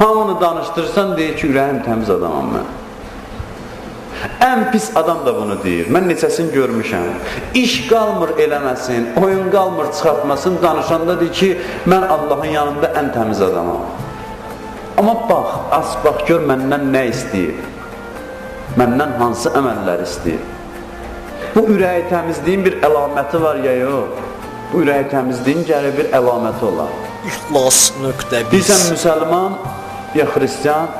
Hamını danışdırırsan, deyir ki, ürəyim təmiz adamam mən. Ən pis adam da bunu deyir. Mən neçəsini görmüşəm. İş qalmır eləməsin, oyun qalmır çıxartmasın, danışanda deyir ki, mən Allahın yanında ən təmiz adamam. Amma bax, bax, gör məndən nə istəyir? Məndən hansı əməllər istəyir? Bu ürəyi təmizliyin bir əlaməti var ya yox. Bu ürəyi təmizliyin gəlir bir əlaməti olar. İxlas.biz Bilsən, müsəlman ya xristiyan,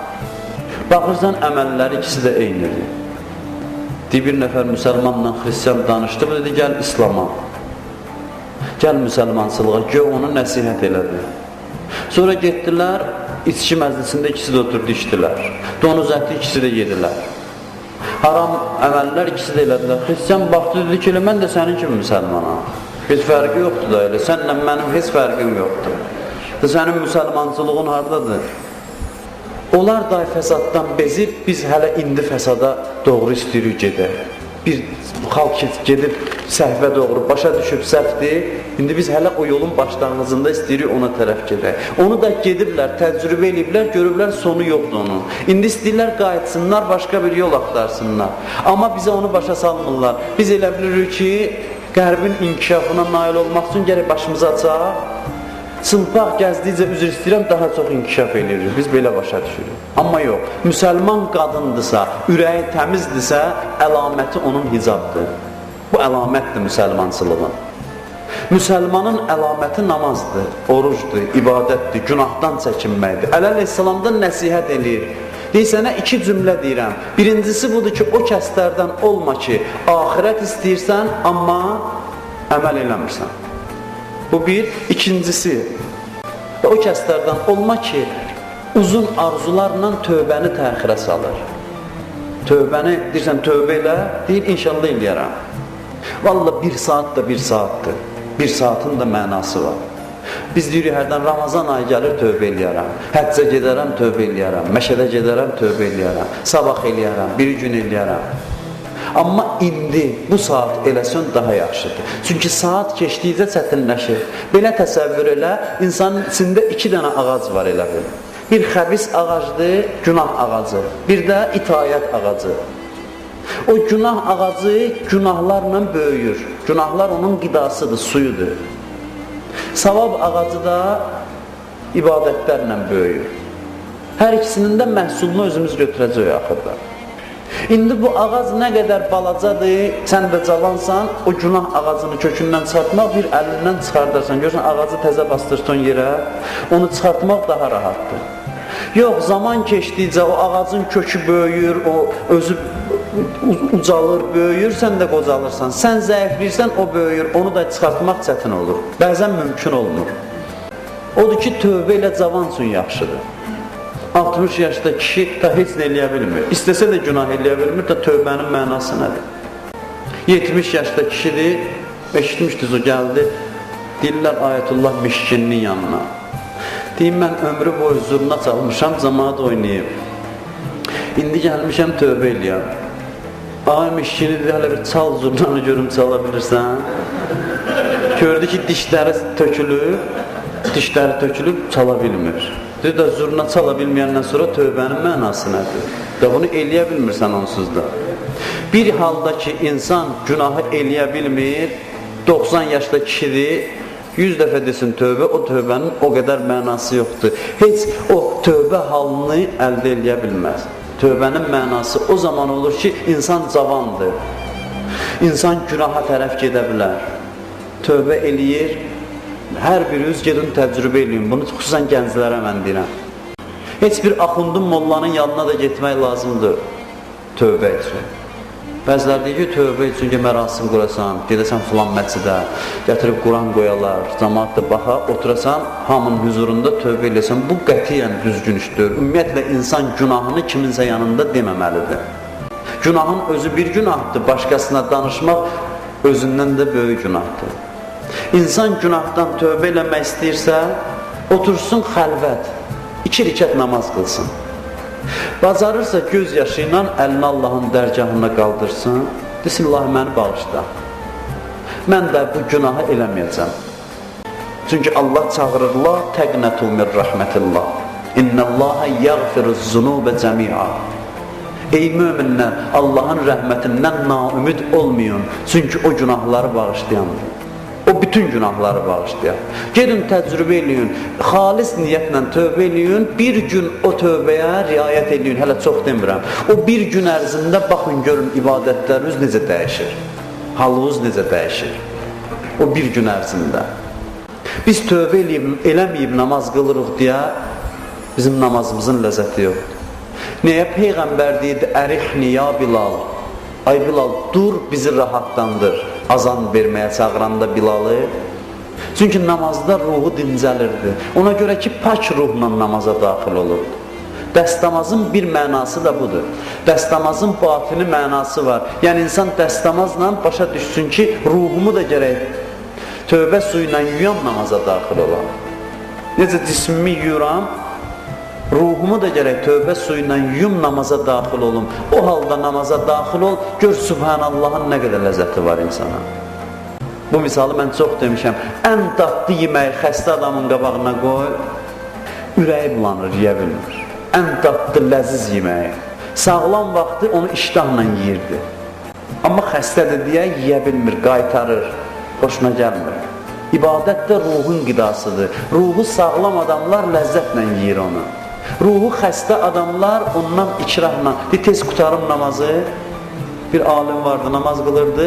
baxırsan əməlləri ikisi də eynidir. Bir nəfər müsəlmanla xristiyan danışdı, dedi, gəl İslama, gəl müsəlmansılığa, gör onu nəsihət elədi. Sonra getdilər, içki məclisində ikisi də oturdu, içdilər. Donuz əti ikisi də yedilər. Haram əməllər ikisi də elədilər. Xristiyan baxdı, dedi ki, mən də sənin kimi müsəlmanam. Heç fərqi yoxdur da elə, sənlə mənim heç fərqim yoxdur. Sənin müsəlmancılığın haradadır? Onlar da fəsaddan bezib, biz hələ indi fəsada doğru istəyirik gedək. Bir xalq gedib səhvə doğru, başa düşüb səhvdir, indi biz hələ o yolun başlanğıcında istəyirik ona tərəf gedək. Onu da gediblər, təcrübə eləyiblər, görüblər, sonu yoxdur onun. İndi istəyirlər qayıtsınlar, başqa bir yol axtarsınlar. Amma bizə onu başa salmırlar. Biz elə bilirik ki, qərbin inkişafına nail olmaq üçün gərək başımıza açaq. Çılpaq gəzdikcə üzr istəyirəm, daha çox inkişaf edirik. Biz belə başa düşürük. Amma yox, müsəlman qadındırsa, ürəyi təmizdirsə, əlaməti onun hicabdır. Bu əlamətdir müsəlmançılığın. Müsəlmanın əlaməti namazdır, orucdur, ibadətdir, günahdan çəkinməkdir. Əleyhissalamdan nəsihət eləyir. Deyir, sənə iki cümlə deyirəm. Birincisi budur ki, o kəslərdən olma ki, axirət istəyirsən, amma əməl eləmirsən. Bu bir. İkincisi, o kəslərdən olma ki, uzun arzularla tövbəni təxirə salır. Tövbəni, deyirsən, tövbə elə, deyir, inşallah eləyərəm. Vallahi bir saat da bir saatdır. Bir saatın da mənası var. Biz deyirik, hərdən Ramazan ayı gəlir, tövbə eləyərəm. Həccə gedərəm, tövbə eləyərəm. Məşədə gedərəm, tövbə eləyərəm. Sabah eləyərəm, bir gün eləyərəm. Amma indi bu saat eləsən daha yaxşıdır. Çünki saat keçdikcə çətinləşir. Belə təsəvvür elə, insanın içində iki dənə ağac var elə bil. Bir xəbis ağacdır, günah ağacı. Bir də itayət ağacı. O günah ağacı günahlarla böyüyür. Günahlar onun qidasıdır, suyudur. Savab ağacı da ibadətlərlə böyüyür. Hər ikisinin də məhsulunu özümüz götürəcək axırda. İndi bu ağac nə qədər balacadır, sən də cavansan, o günah ağacını kökündən çıxartmaq bir əlindən çıxardarsan. Görürsən, ağacı təzə bastırsan yerə, onu çıxartmaq daha rahatdır. Yox, zaman keçdikcə o ağacın kökü böyüyür, o özü ucalır, böyüyür, sən də qocalırsan. Sən zəifləyirsən, o böyüyür, onu da çıxartmaq çətin olur. Bəzən mümkün olmur. Odur ki, tövbə ilə cavan üçün yaxşıdır. 60 yaşda kişi da heç nə eləyə bilmir. İstəsə də günah eləyə bilmir, da tövbənin mənası nədir? 70 yaşda kişidir, eşitmişdiniz o gəldi, deyirlər Ayətullah Mişkinin yanına. Deyim, mən ömrü boyu zurna çalmışam, cəmaat oynayıb. İndi gəlmişəm, tövbə eləyəm. Ay Mişkini deyir, hələ bir çal zurnanı görüm çala bilirsən. Gördü ki, dişləri tökülüb, çala bilmir. Deyir də, zurna çala bilməyəndən sonra tövbənin mənası nədir? Da bunu eləyə bilmirsən onsuz da. Bir halda ki, insan günahı eləyə bilmir, 90 yaşda kişidir, 100 dəfə desin tövbə, o tövbənin o qədər mənası yoxdur. Heç o tövbə halını əldə eləyə bilməz. Tövbənin mənası o zaman olur ki, insan cavandır. İnsan günaha tərəf gedə bilər. Tövbə eləyir, hər biriniz gedin təcrübə eləyin. Bunu xüsusən gənclərə mən deyirəm. Heç bir axundun mollanın yanına da getmək lazımdır tövbə üçün. Bəzilər deyir ki, tövbə üçün ki, mərasim qurasan, gedəsən filan məscidə, gətirib Quran qoyalar, cəmaat da baxa, oturasan, hamının huzurunda tövbə eləsən, bu qətiyyən düzgün işdir. Ümumiyyətlə, insan günahını kiminsə yanında deməməlidir. Günahın özü bir günahdır, başqasına danışmaq özündən də böyük günahdır. İnsan günahdan tövbə eləmək istəyirsə, otursun xəlvət, 2 rükət namaz qılsın. Bacarırsa göz yaşı ilə əlini Allahın dərgahına qaldırsın, desin, Allah məni bağışla. Mən də bu günahı eləməyəcəm. Çünki Allah çağırır, la təqnətu min rəhmətillah. İnnəllaha yəğfiruz-zunubə cəmi'a. Ey möminlər, Allahın rəhmətindən naümid olmayın, çünki o günahları bağışlayandır. O bütün günahları bağışlayar. Gedin təcrübə eləyin, xalis niyyətlə tövbə eləyin, bir gün o tövbəyə riayət eləyin, hələ çox demirəm. O bir gün ərzində baxın, görün ibadətləriniz necə dəyişir, halınız necə dəyişir. O bir gün ərzində. Biz tövbə eləməyib namaz qılırıq deyə bizim namazımızın ləzzəti yoxdur. Nəyə Peyğəmbər deyirdi, ərixni ya Bilal, ay Bilal dur bizi rahatlandır, azan verməyə çağıranda Bilalı. Çünki namazda ruhu dincəlirdi. Ona görə ki, pak ruhla namaza daxil olurdu. Dəstəmazın bir mənası da budur. Dəstəmazın batini mənası var. Yəni insan dəstəmazla başa düşsün ki, ruhumu da gərək tövbə suyu ilə yuyam namaza daxil olam. Necə cismimi yuyuram, ruhumu da gərək tövbə suyu ilə yuyum namaza daxil olum. O halda namaza daxil ol, gör Subhanallahın nə qədər ləzzəti var insana. Bu misalı mən çox demişəm. Ən dadlı yeməyi xəstə adamın qabağına qoy, ürəyi bulanır, yeyə bilmir. Ən dadlı, ləziz yeməyi. Sağlam vaxtı onu iştahla yeyirdi. Amma xəstədir deyə yeyə bilmir, qaytarır, xoşuna gəlmir. İbadət də ruhun qidasıdır. Ruhu sağlam adamlar ləzzətlə yeyir onu. Ruhu xəstə adamlar ondan ikrahla, tez qutarım namazı. Bir alim vardı, namaz qılırdı,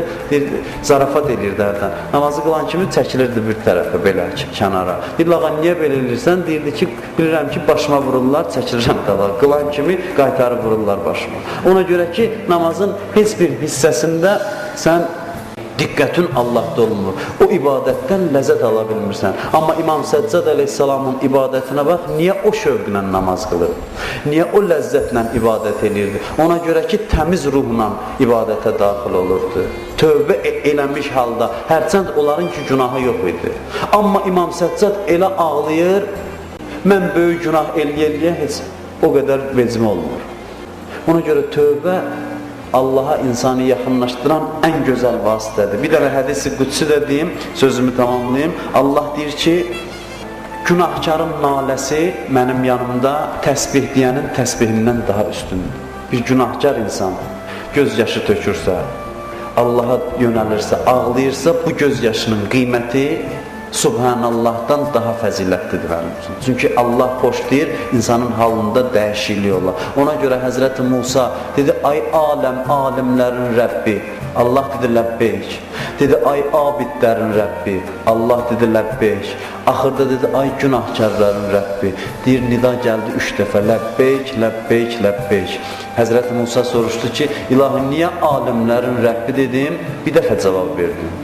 zarafat edirdi hərdən. Namazı qılan kimi çəkilirdi bir tərəfə, belə kənara. Deyirdi, ağa, niyə belə edirsən? Deyirdi ki, bilirəm ki, başıma vururlar, çəkilirəm dala. Qılan kimi qaytarıb vururlar başıma. Ona görə ki, namazın heç bir hissəsində sən diqqətin Allah'da olmur. O ibadətdən ləzzət ala bilmirsən. Amma İmam Səccad əleyhissalamın ibadətinə bax, niyə o şövqlə namaz qılır? Niyə o ləzzətlə ibadət edirdi? Ona görə ki, təmiz ruhla ibadətə daxil olurdu. Tövbə eləmiş halda, hərçənd onların ki, günahı yox idi. Amma İmam Səccad elə ağlayır, mən böyük günah eləyə heç o qədər vecim olmur. Ona görə tövbə Allaha insanı yaxınlaşdıran ən gözəl vasitədir. Bir dənə hədisi qudsi də deyim, sözümü tamamlayayım. Allah deyir ki, günahkarın naləsi mənim yanımda təsbih deyənin təsbihindən daha üstündür. Bir günahkar insan göz yaşı tökürsə, Allaha yönəlirsə, ağlayırsa, bu göz yaşının qiyməti Subhanallahdan daha fəzilətlidir mənim üçün. Çünki Allah xoşlayır, insanın halında dəyişiklik olar. Ona görə Həzrəti Musa dedi, ay aləm, alimlərin Rəbbi. Allah dedi, ləbbeyk. Dedi, ay abidlərin Rəbbi. Allah dedi, ləbbeyk. Axırda dedi, ay günahkarların Rəbbi. Deyir, nida gəldi 3 dəfə, ləbbeyk, ləbbeyk, ləbbeyk. Həzrəti Musa soruşdu ki, ilahi, niyə alimlərin Rəbbi dedim? Bir dəfə cavab verdim.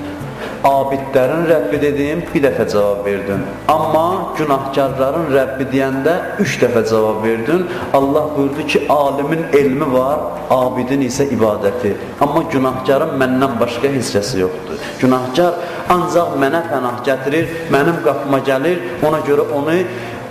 Abidlərin Rəbbi dedim, bir dəfə cavab verdin. Amma günahkarların Rəbbi deyəndə 3 dəfə cavab verdin. Allah buyurdu ki, alimin elmi var, abidin isə ibadəti. Amma günahkarın məndən başqa heç kəsi yoxdur. Günahkar ancaq mənə pənah gətirir, mənim qapıma gəlir, ona görə onu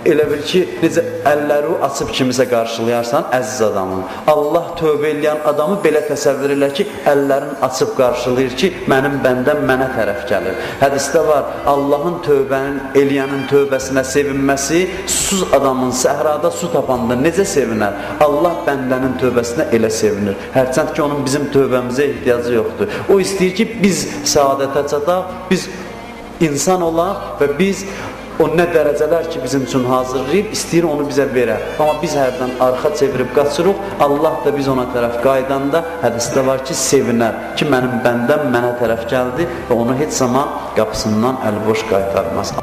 elə bil ki, necə əlləri açıb kimisə qarşılayarsan, əziz adamı. Allah tövbə eləyən adamı belə təsəvvür elər ki, əllərini açıb qarşılayır ki, mənim bəndəm mənə tərəf gəlir. Hədisdə var, Allahın tövbənin, eləyənin tövbəsinə sevinməsi, susuz adamın səhrada su tapanda necə sevinər? Allah bəndənin tövbəsinə elə sevinir. Hərçənd ki, onun bizim tövbəmizə ehtiyacı yoxdur. O istəyir ki, biz səadətə çataq, biz insan olaq və biz o nə dərəcələr ki, bizim üçün hazırlayıb, istəyir onu bizə verər. Amma biz hərdən arxa çevirib qaçırıq, Allah da biz ona tərəf qaydanda hədisdə var ki, sevinər ki, mənim bəndəm mənə tərəf gəldi və onu heç zaman qapısından əl boş qaytarmaz.